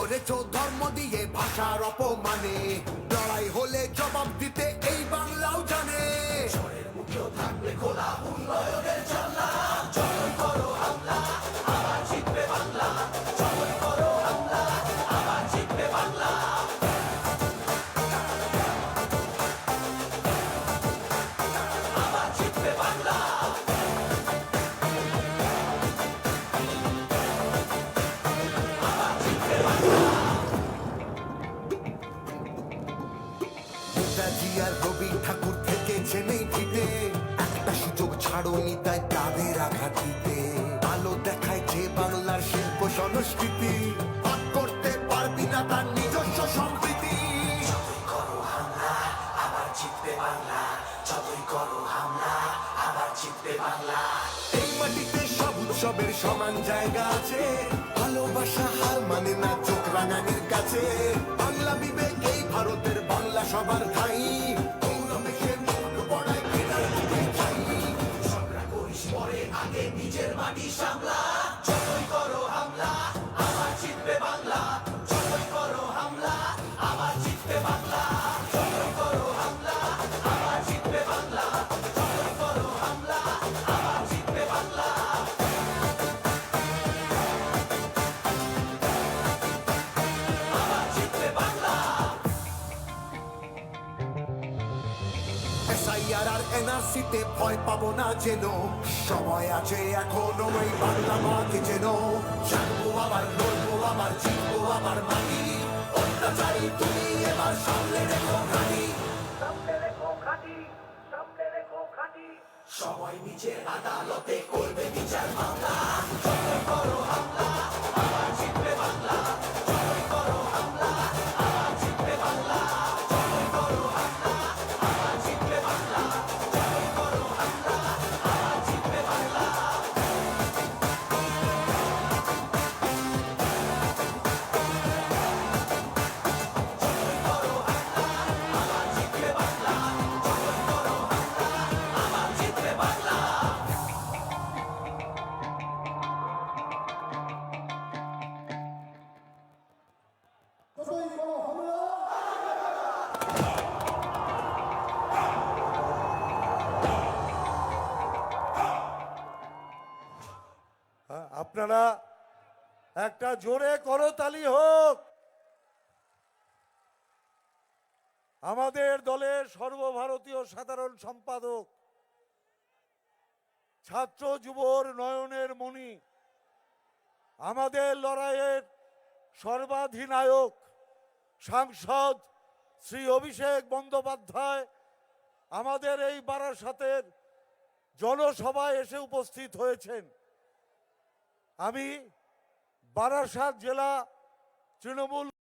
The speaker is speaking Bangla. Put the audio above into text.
করেছো ধর্ম দিয়ে ভাষার অপমানে, লড়াই হলে জবাব দিতে এই বাংলাও জানে। ঝড়ের মুখেও থাকবে খোলা উন্নয়নের জানলা, জয় করো হামলা আবার জিতবে বাংলা, জয় করো হামলা আবার জিতবে বাংলা। আবার জিতবে বাংলা। আবার জিতবে বাংলা। নেতাজি আর রবি ঠাকুর থেকেছেন এই ভিটে, একটা সুযোগ ছাড়োনি তাই তাদের আঘাত দিতে। আলো দেখায় যে বাংলার শিল্প সংস্কৃতি, ভাগ করতে পারবি না তার নিজস্ব সম্প্রীতি। যতই করো হামলা আবার জিতবে বাংলা, যতই করো হামলা আবার জিতবে বাংলা। এই মাটিতে সব উৎসবের সমান জায়গা আছে, ভালোবাসা হার মানে না চোখ রাঙানির কাছে। বাংলা বিবেক এই ভারতের বাংলা সবার ঠাই, গৌরবেশের মুখ পড়ায় ঘৃণার মুখে ঠাই। ঝগড়া করিস পরে আগে নিজের মাটি সামলা, যতই করো হামলা আবার জিতবে বাংলা, যতই করো হামলা আবার জিতবে বাংলা, যতই করো হামলা আবার জিতবে বাংলা, যতই করো হামলা আবার জিতবে বাংলা। আবার জিতবে বাংলা। এসআইআর আর এনআরসিতে ভয় পাবো না যেন, সময় আছে এখনো এই বাংলা মাকে যেন। জানবো আবার লড়বো আবার জিতবো আবার মাটি, অত্যাচারী তুমি এবার সামনে রেখো ঘাঁটি, সামনে রেখো ঘাঁটি, সামনে রেখো ঘাঁটি। সবাই নিজের আদালতে করবে বিচার মামলা, যতই করো হামলা আবার জিতবে বাংলা, যতই করো হামলা আবার জিতবে বাংলা, যতই করো হামলা আবার জিতবে বাংলা, যতই করো হামলা আবার জিতবে বাংলা। যতই করো হামলা আবার জিতবে বাংলা, যতই করো হামলা আবার জিতবে বাংলা। আপনারা একটা জোরে করতালি হোক। আমাদের দলের সর্বভারতীয় সাধারণ সম্পাদক, ছাত্র যুবর নয়নের মণি, আমাদের লড়াইয়ের সর্বাধিনায়ক সাংসদ শ্রী অভিষেক বন্দ্যোপাধ্যায় আমাদের এই বারাসাতের জনসভায় এসে উপস্থিত হয়েছেন। আমি বারাসাত জেলা তৃণমূল